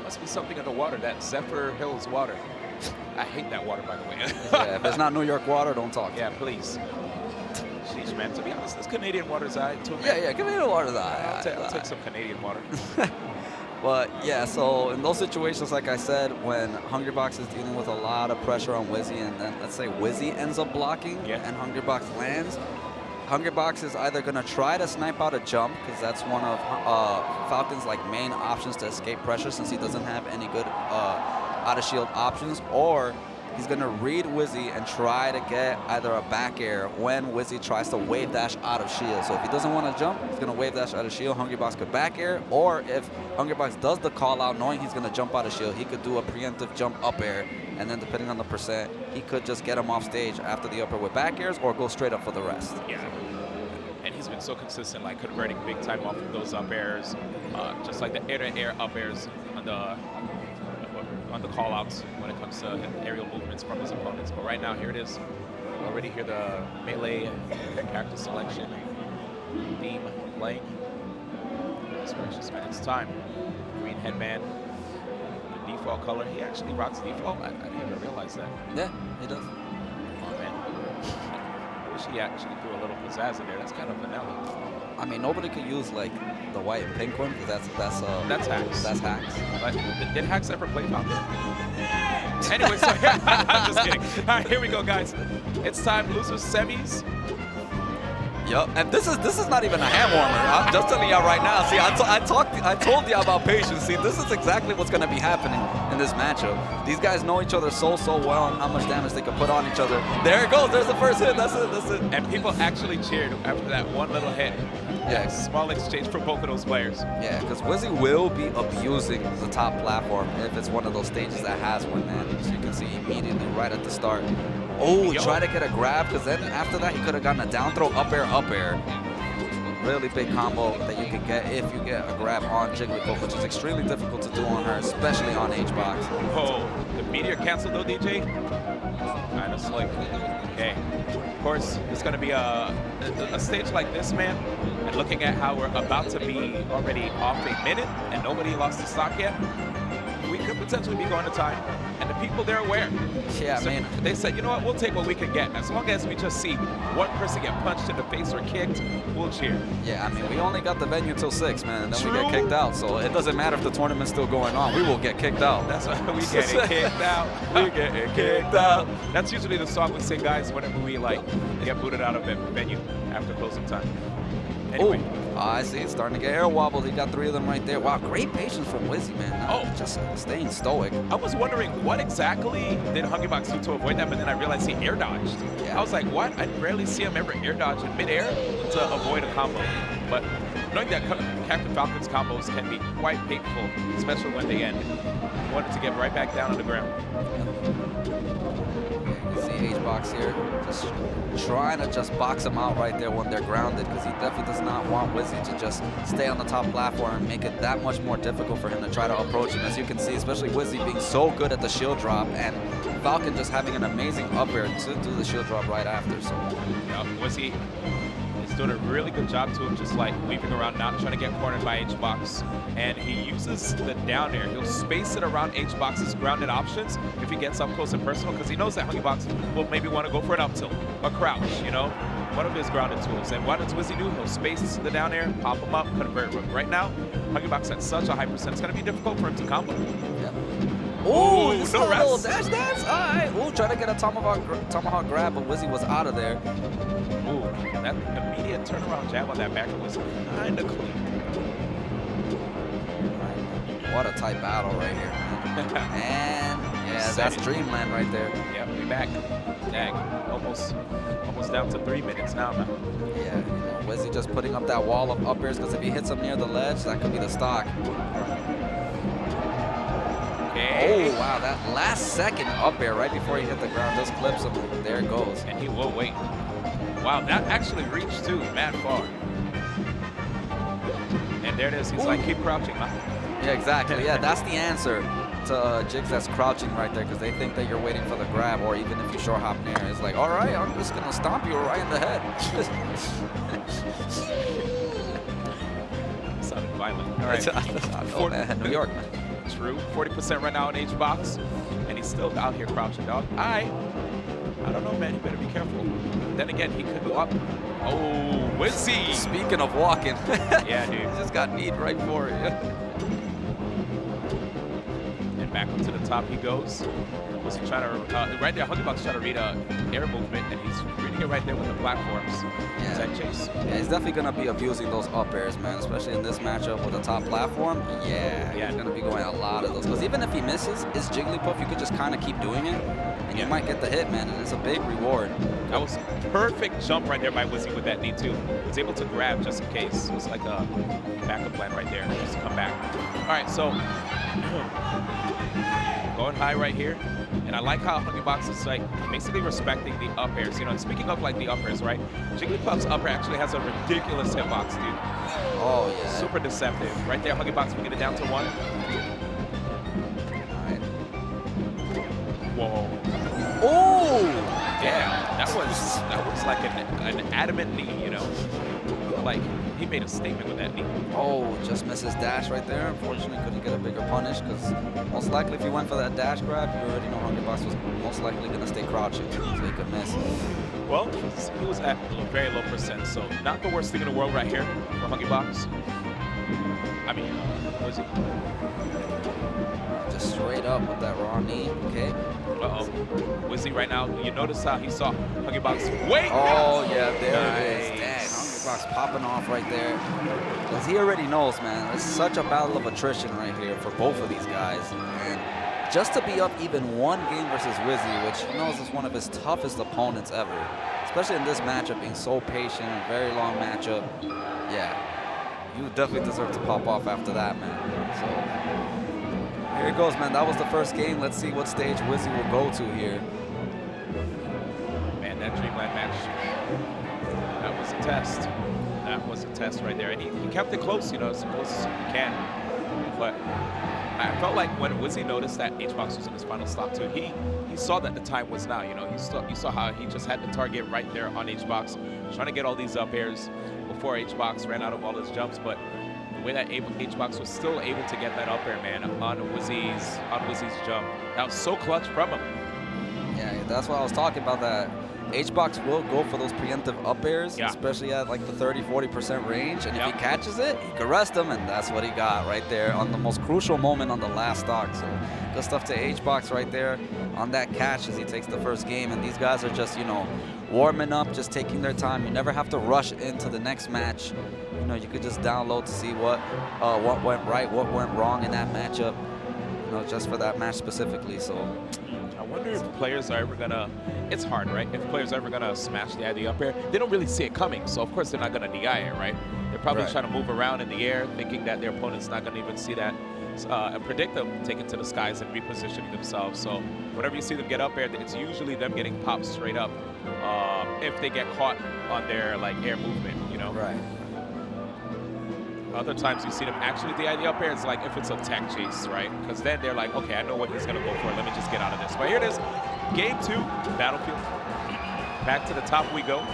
must be something in the water, that Zephyr Hills water. I hate that water, by the way. Yeah, if it's not New York water, don't talk to Yeah, me. please. Sheesh, man. To be honest, this Canadian water's alright too, man. Yeah, Canadian water's I'll take some Canadian water. But yeah, so in those situations, like I said, when Hungrybox is dealing with a lot of pressure on Wizzy, and then let's say Wizzy ends up blocking and Hungrybox lands, Hungrybox is either going to try to snipe out a jump, because that's one of Falcon's like main options to escape pressure, since he doesn't have any good out-of-shield options, or he's going to read Wizzy and try to get either a back air when Wizzy tries to wave dash out of shield. So if he doesn't want to jump, he's going to wave dash out of shield. Hungrybox could back air, or if Hungrybox does the call out knowing he's going to jump out of shield, he could do a preemptive jump up air, and then depending on the percent, he could just get him off stage after the up air with back airs or go straight up for the rest. Yeah. And he's been so consistent, like converting big time off of those up airs, just like the air-to-air up airs on the call outs when it comes to aerial movements from his opponents. But right now, here it is. Already hear the melee character selection theme playing. Goodness gracious, man, it's time. Green headband, the default color. He actually rocks default. I didn't even realize that. Yeah, he does. Oh man, I wish he actually threw a little pizzazz in there. That's kind of vanilla. I mean, nobody could use like the white and pink one, because that's Hacks. That's Hacks. But did Hacks ever play Falcon? Anyway, so I'm just kidding. All right, here we go, guys. It's time, losers semis. Yup, and this is not even a hand warmer. I'm just telling y'all right now. See, I told y'all about patience. See, this is exactly what's gonna be happening in this matchup. These guys know each other so well and how much damage they can put on each other. There it goes. There's the first hit. That's it. And people actually cheered after that one little hit. Yeah, small exchange for both of those players. Yeah, because Wizzy will be abusing the top platform if it's one of those stages that has one, man. So you can see immediately right at the start. Oh, try to get a grab, because then after that he could have gotten a down throw, up air. Really big combo that you can get if you get a grab on Jigglypuff, which is extremely difficult to do on her, especially on H-Box. Oh, the meteor canceled though, DJ? Kind of slick. Okay. Of course, it's going to be a stage like this, man, and looking at how we're about to be already off a minute and nobody lost the stock yet, we could potentially be going to time. And the people, they're aware. Yeah, so man. They said, you know what, we'll take what we can get. As long as we just see one person get punched in the face or kicked, we'll cheer. Yeah, I mean, we only got the venue till 6, man, and then we get kicked out. So it doesn't matter if the tournament's still going on. We will get kicked out. That's why we get kicked out. We get kicked out. That's usually the song we sing, guys, whenever we get booted out of a venue after closing time. Anyway. Oh, I see. It's starting to get air wobbled. He got 3 of them right there. Wow, great patience from Wizzy, man. Just staying stoic. I was wondering what exactly did Hungrybox do to avoid that, but then I realized he air dodged. Yeah. I was like, what? I rarely see him ever air dodge in midair to avoid a combo. But knowing that Captain Falcon's combos can be quite painful, especially when they end, I wanted to get right back down on the ground. You see H-Box here, just trying to just box him out right there when they're grounded, because he definitely does not want Wizzy to just stay on the top platform and make it that much more difficult for him to try to approach him. As you can see, especially Wizzy being so good at the shield drop, and Falcon just having an amazing up air to do the shield drop right after. So yeah, Wizzy is doing a really good job to him, just like weaving around, not trying to get cornered by H-Box. And he uses the down air. He'll space it around H-Box's grounded options if he gets up close and personal, because he knows that Hungrybox will maybe want to go for an up tilt, a crouch, you know, one of his grounded tools. And what does Wizzy do? He'll space the down air, pop him up, convert. Right now, Hungrybox at such a high percent, it's going to be difficult for him to combo. Yeah. Oh, no rest. Dash dance. All right. Oh, try to get a tomahawk grab, but Wizzy was out of there. Ooh, that immediate turnaround jab on that back was kind of clean. What a tight battle right here, man. And yeah, that's Dreamland right there. Yep, we back. Dang, almost down to 3 minutes now, man. Yeah, Wizzy just putting up that wall of up airs, because if he hits him near the ledge, that could be the stock. Okay. Oh, wow, that last second up air right before he hit the ground just clips him. There it goes. And he will wait. Wow, that actually reached too, mad far. And there it is. He's like, keep crouching. Yeah, exactly. Yeah, that's the answer to jigs that's crouching right there, because they think that you're waiting for the grab, or even if you short hop near, it's like, all right, I'm just gonna stomp you right in the head. Sounded violent. All right. I know, man. New York, man. true. 40% right now on H-Box, and he's still out here crouching, dog. I don't know, man. You better be careful. Then again, he could go up. Oh, Wizzy! Speaking of walking. Yeah, dude. He just got kneed right for it. And back up to the top he goes. Was he trying to, right there, Hungrybox trying to read air movement, and he's reading it right there with the platforms. Yeah. Tech chase. Yeah, he's definitely going to be abusing those up airs, man, especially in this matchup with the top platform. Yeah, he's going to be going a lot of those. Because even if he misses his Jigglypuff, you could just kind of keep doing it, and you might get the hit, man, and it's a big reward. That was a perfect jump right there by Wizzy with that knee, too. He was able to grab just in case. It was like a backup plan right there, just to come back. All right, so going high right here. And I like how Hungrybox is like basically respecting the up airs. You know, and speaking of like the up airs, right? Jigglypuff's up air actually has a ridiculous hitbox, dude. Oh, yeah. Super deceptive. Right there, Hungrybox, we get it down to 1. All right. Whoa. Oh! Damn, that was like an adamant knee, you know? Like, he made a statement with that knee. Oh, just misses dash right there. Unfortunately, couldn't get a bigger punish because most likely if you went for that dash grab, you already know Hungrybox was most likely going to stay crouching, so he could miss. Well, he was at a very low percent, so not the worst thing in the world right here for Hungrybox. I mean, was he? Just straight up with that raw knee, okay? Uh-oh. Wizzy right now, you notice how he saw Hungrybox. Wait! Oh, yeah, there it is. Nice. Dang, Hungrybox popping off right there. Because he already knows, man, it's such a battle of attrition right here for both of these guys. And just to be up even 1 game versus Wizzy, which he knows is one of his toughest opponents ever, especially in this matchup, being so patient, very long matchup. Yeah, you definitely deserve to pop off after that, man. So here it goes, man. That was the first game. Let's see what stage Wizzy will go to here. Man, that Dreamland match, that was a test. That was a test right there. And he kept it close, you know, as close as you can. But I felt like when Wizzy noticed that H-Box was in his final stop too, he saw that the time was now, you know. You saw how he just had the target right there on H-Box, trying to get all these up airs before H-Box ran out of all his jumps. But the way that H-Box was still able to get that up air, man, on Wizzy's jump, that was so clutch from him. Yeah, that's what I was talking about, that H-Box will go for those preemptive up airs, especially at like the 30-40% range. And if he catches it, he can rest him, and that's what he got right there on the most crucial moment on the last stock. So good stuff to H-Box right there on that catch as he takes the first game. And these guys are just, you know, warming up, just taking their time. You never have to rush into the next match. You know, you could just download to see what went right, what went wrong in that matchup, you know, just for that match specifically. So I wonder if players are ever gonna, it's hard, right? If players are ever gonna smash the ID up air, they don't really see it coming, so of course they're not gonna DI it, right? They're probably trying to move around in the air, thinking that their opponent's not gonna even see that, and predict them taking to the skies and repositioning themselves. So whenever you see them get up air, it's usually them getting popped straight up if they get caught on their like air movement, you know? Right. Other times you see them actually DI the up air, it's like if it's a tech chase, right? Because then they're like, okay, I know what he's gonna go for. Let me just get out of this. But here it is, game 2, Battlefield. Back to the top we go.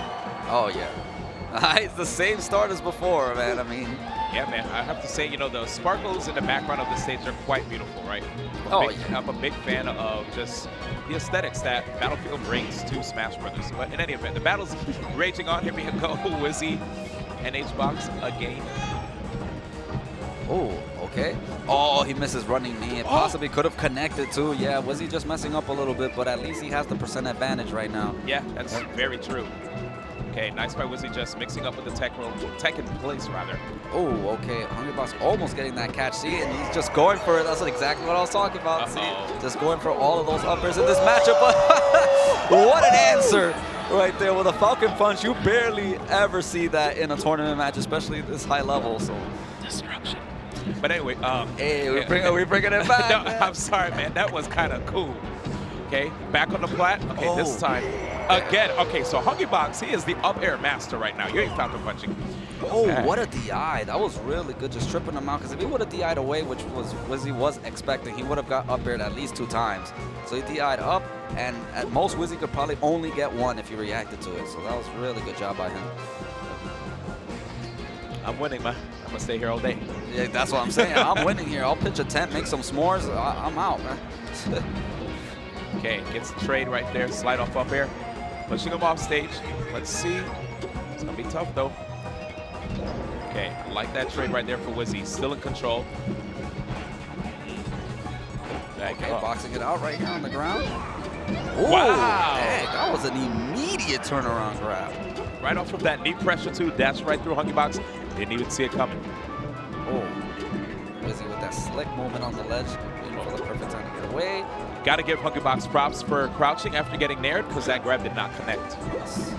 Oh yeah, it's the same start as before, man. I mean, yeah, man. I have to say, you know, the sparkles in the background of the stage are quite beautiful, right? I'm a big fan of just the aesthetics that Battlefield brings to Smash Brothers. But in any event, the battle's raging on. Here we go, Wizzy and H-Box again. Oh, okay. Oh, he misses running knee. It possibly could have connected too. Yeah, Wizzy just messing up a little bit, but at least he has the percent advantage right now. Yeah, that's very true. Okay, nice by Wizzy just mixing up with the tech in place, rather. Oh, okay. Hungrybox almost getting that catch. See, and he's just going for it. That's exactly what I was talking about. See, just going for all of those uppers in this matchup. What an answer right there with a Falcon Punch. You barely ever see that in a tournament match, especially this high level. So destruction. But anyway, hey, we're bringing it back. No, I'm sorry, man. That was kind of cool. Okay, back on the plat. Okay, this time again. Okay, so Hungrybox, he is the up air master right now. You ain't Falcon punching. Oh, what a DI. That was really good, just tripping him out. Because if he would have DI'd away, which was Wizzy was expecting, he would have got up aired at least 2 times. So he DI'd up, and at most Wizzy could probably only get 1 if he reacted to it. So that was a really good job by him. I'm winning, man. I'm gonna stay here all day. Yeah, that's what I'm saying. I'm winning here. I'll pitch a tent, make some s'mores. I'm out, man. Okay, gets the trade right there. Slide off up air. Pushing him off stage. Let's see. It's gonna be tough though. Okay, I like that trade right there for Wizzy. Still in control. Okay, boxing it out right here on the ground. Ooh, wow! Dang, that was an immediate turnaround grab. Right off of that knee pressure too. Dash right through Hungrybox. Didn't even see it coming. Oh, Wizzy with that slick movement on the ledge. Waiting for the perfect time to get away. Got to give Hungrybox props for crouching after getting nared because that grab did not connect. Yes.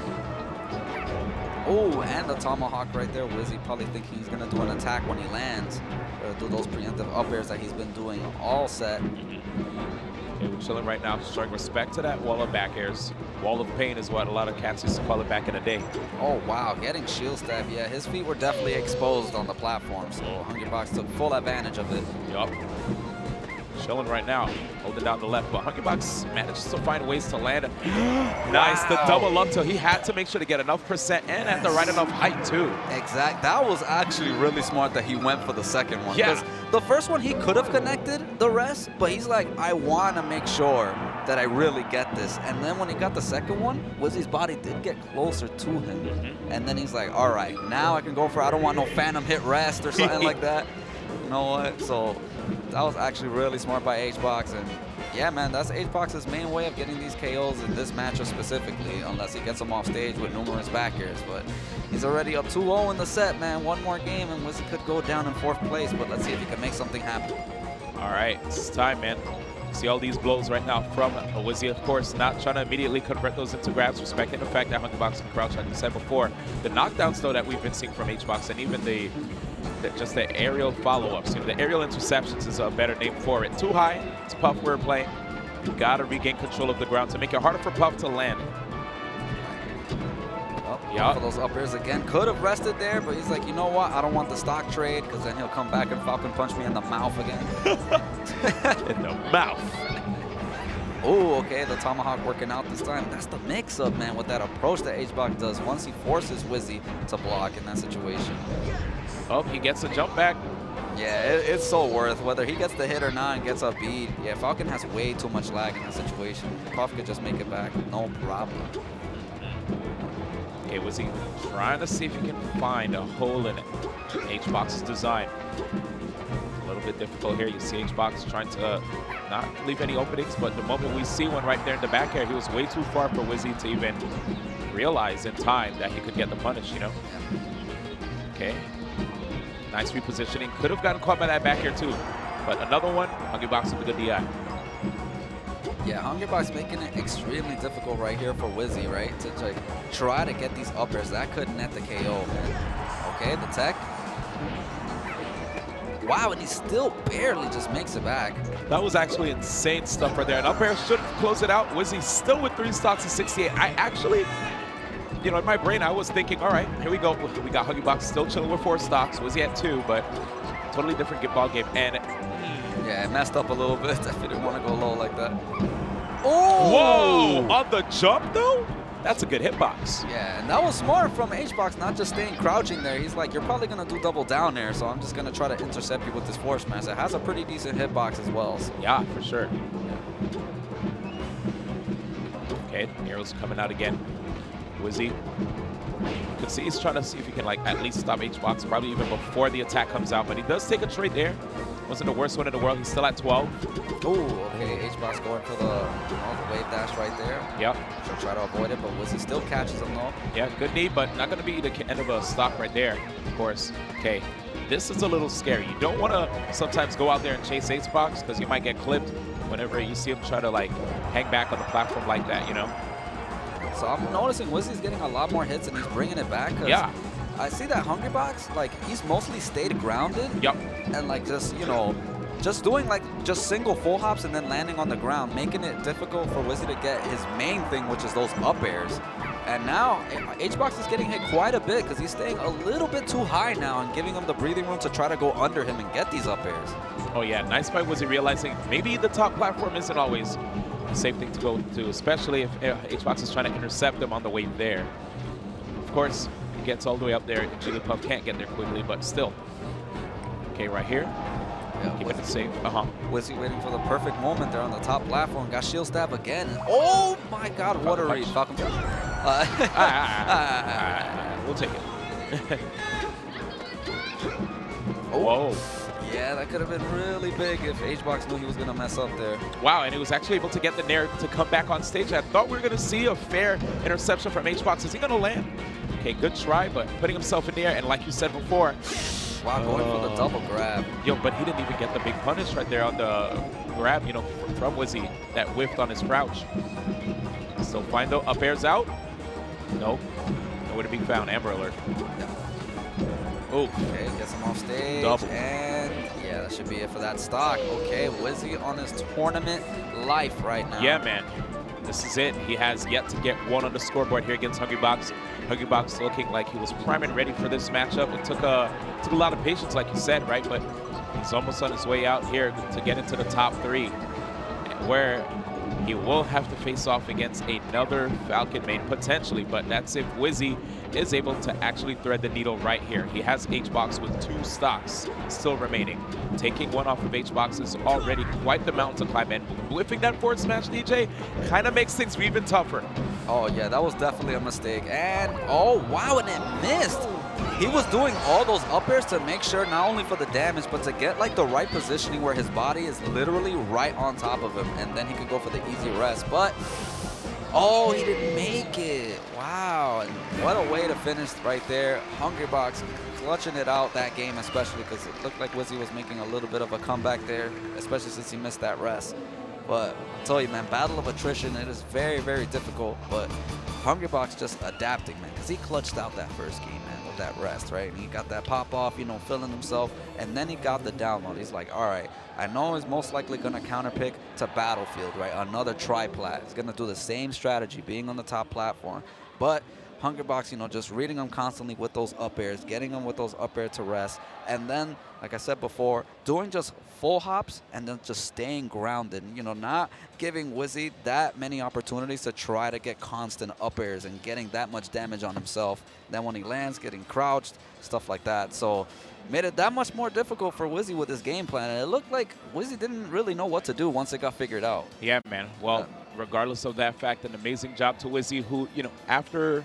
Oh, and the tomahawk right there. Wizzy probably thinking he's going to do an attack when he lands. Do those preemptive up airs that he's been doing all set. Okay, we're chilling right now, showing respect to that wall of back airs. Wall of pain is what a lot of cats used to call it back in the day. Oh, wow. Getting shield stab. Yeah, his feet were definitely exposed on the platform, so Hungrybox took full advantage of it. Yup. Chilling right now, holding down the left, but Hungrybox manages to find ways to land. Nice, the double up till he had to make sure to get enough percent and at the right enough height too. Exact. That was actually really smart that he went for the second one. Yeah. The first one he could have connected the rest, but he's like, I want to make sure that I really get this. And then when he got the second one, Wizzy's body did get closer to him. And then he's like, all right, now I can go for, I don't want no phantom hit rest or something like that. You know what? So that was actually really smart by HBox. And yeah, man, that's HBox's main way of getting these KOs in this matchup specifically, unless he gets them off stage with numerous back airs. But he's already up 2-0 in the set, man. One more game and Wizzy could go down in 4th place, but let's see if he can make something happen. All right, it's time, man. See all these blows right now from Wizzy, of course, not trying to immediately convert those into grabs, respecting the fact that Hungrybox can crouch, like you said before. The knockdowns, though, that we've been seeing from HBox, and even just the aerial follow-ups. You know, the aerial interceptions is a better name for it. Too high, it's Puff we're playing. You gotta regain control of the ground to make it harder for Puff to land. For those up airs again. Could have rested there, but he's like, you know what? I don't want the stock trade, because then he'll come back and Falcon punch me in the mouth again. In the mouth. Oh, okay, the tomahawk working out this time. That's the mix-up, man, with that approach that HBox does once he forces Wizzy to block in that situation. Oh, he gets a jump back. Yeah, it's so worth whether he gets the hit or not and gets a bead. Yeah, Falcon has way too much lag in that situation. Puff could just make it back, no problem. Okay, Wizzy trying to see if he can find a hole in it. HBox's design. A little bit difficult here. You see HBox trying to not leave any openings, but the moment we see one right there in the back air, he was way too far for Wizzy to even realize in time that he could get the punish, you know? Okay. Nice repositioning. Could have gotten caught by that back air too. But another one, Hungrybox with a good DI. Yeah, Hungrybox making it extremely difficult right here for Wizzy, right? To like, try to get these up airs. That could net the KO, man. Okay, the tech. Wow, and he still barely just makes it back. That was actually insane stuff right there. And up air should close it out. Wizzy still with 3 stocks and 68. I actually, you know, in my brain, I was thinking, all right, here we go. We got Hungrybox still chilling with 4 stocks. Wizzy at 2, but totally different ball game. And yeah, it messed up a little bit. If he didn't want to go low like that. Oh! Whoa! On the jump, though? That's a good hitbox. Yeah, and that was smart from HBox, not just staying crouching there. He's like, you're probably going to do double down there, so I'm just going to try to intercept you with this force smash. It has a pretty decent hitbox as well. So. Yeah, for sure. Okay, arrows coming out again. Wizzy. You can see he's trying to see if he can, like, at least stop HBox, probably even before the attack comes out. But he does take a trade there. Wasn't the worst one in the world. He's still at 12. Oh, okay. HBox going for the wave dash right there. Yep. Should try to avoid it, but Wizzy still catches him though. Yeah, good knee, but not going to be the end of a stock right there, of course. Okay, this is a little scary. You don't want to sometimes go out there and chase HBox because you might get clipped whenever you see him try to, like, hang back on the platform like that, you know? So I'm noticing Wizzy's getting a lot more hits and he's bringing it back. Yeah. I see that Hungrybox, like, he's mostly stayed grounded. Yep. And, like, just, you know, just doing, like, just single full hops and then landing on the ground, making it difficult for Wizzy to get his main thing, which is those up airs. And now, HBox is getting hit quite a bit because he's staying a little bit too high now and giving him the breathing room to try to go under him and get these up airs. Oh, yeah. Nice by Wizzy realizing maybe the top platform isn't always a safe thing to go to, especially if HBox is trying to intercept them on the way there. Of course, gets all the way up there, and Jigglypuff can't get there quickly, but still, Okay, right here. Yeah, Keeping it safe. Uh-huh. Wizzy waiting for the perfect moment there on the top platform. Got shield stab again. Oh my God, what a read. Falcon Punch. We'll take it. Oh. Whoa. Yeah, that could have been really big if HBox knew he was going to mess up there. Wow, and he was actually able to get the Nair to come back on stage. I thought we were going to see a fair interception from HBox. Is he going to land? Okay, good try, but putting himself in the air, and like you said before, wow, going for the double grab. Yo, but he didn't even get the big punish right there on the grab, you know, from Wizzy that whiffed on his crouch. So find the up airs out. Nope. Nowhere to be found. Amber alert. Oh. Okay, gets him off stage. Double. And yeah, that should be it for that stock. Okay, Wizzy on his tournament life right now. Yeah, man. This is it. He has yet to get one on the scoreboard here against Hungrybox. Hungrybox looking like he was primed and ready for this matchup. It took a lot of patience, like you said, right? But he's almost on his way out here to get into the top 3, where he will have to face off against another Falcon main, potentially, but that's if Wizzy is able to actually thread the needle right here. He has HBox with 2 stocks still remaining. Taking one off of HBox is already quite the mountain to climb, and whiffing that forward smash, DJ, kind of makes things even tougher. Oh, yeah, that was definitely a mistake. And, oh, wow, and it missed. He was doing all those up airs to make sure not only for the damage, but to get like the right positioning where his body is literally right on top of him, and then he could go for the easy rest. But, oh, he didn't make it. Wow, and what a way to finish right there. Hungrybox clutching it out that game, especially because it looked like Wizzy was making a little bit of a comeback there, especially since he missed that rest. But I tell you, man, battle of attrition, it is very, very difficult. But Hungrybox just adapting, man, because he clutched out that first game, man, with that rest, right? And he got that pop off, you know, feeling himself. And then he got the download. He's like, all right, I know he's most likely going to counterpick to Battlefield, right? Another tri-plat. He's going to do the same strategy, being on the top platform. But Hungrybox, you know, just reading him constantly with those up airs, getting him with those up air to rest. And then, like I said before, doing just full hops and then just staying grounded, you know, not giving Wizzy that many opportunities to try to get constant up airs and getting that much damage on himself. Then when he lands, getting crouched, stuff like that. So made it that much more difficult for Wizzy with his game plan. And it looked like Wizzy didn't really know what to do once it got figured out. Yeah, man. Well, regardless of that fact, an amazing job to Wizzy, who, you know, after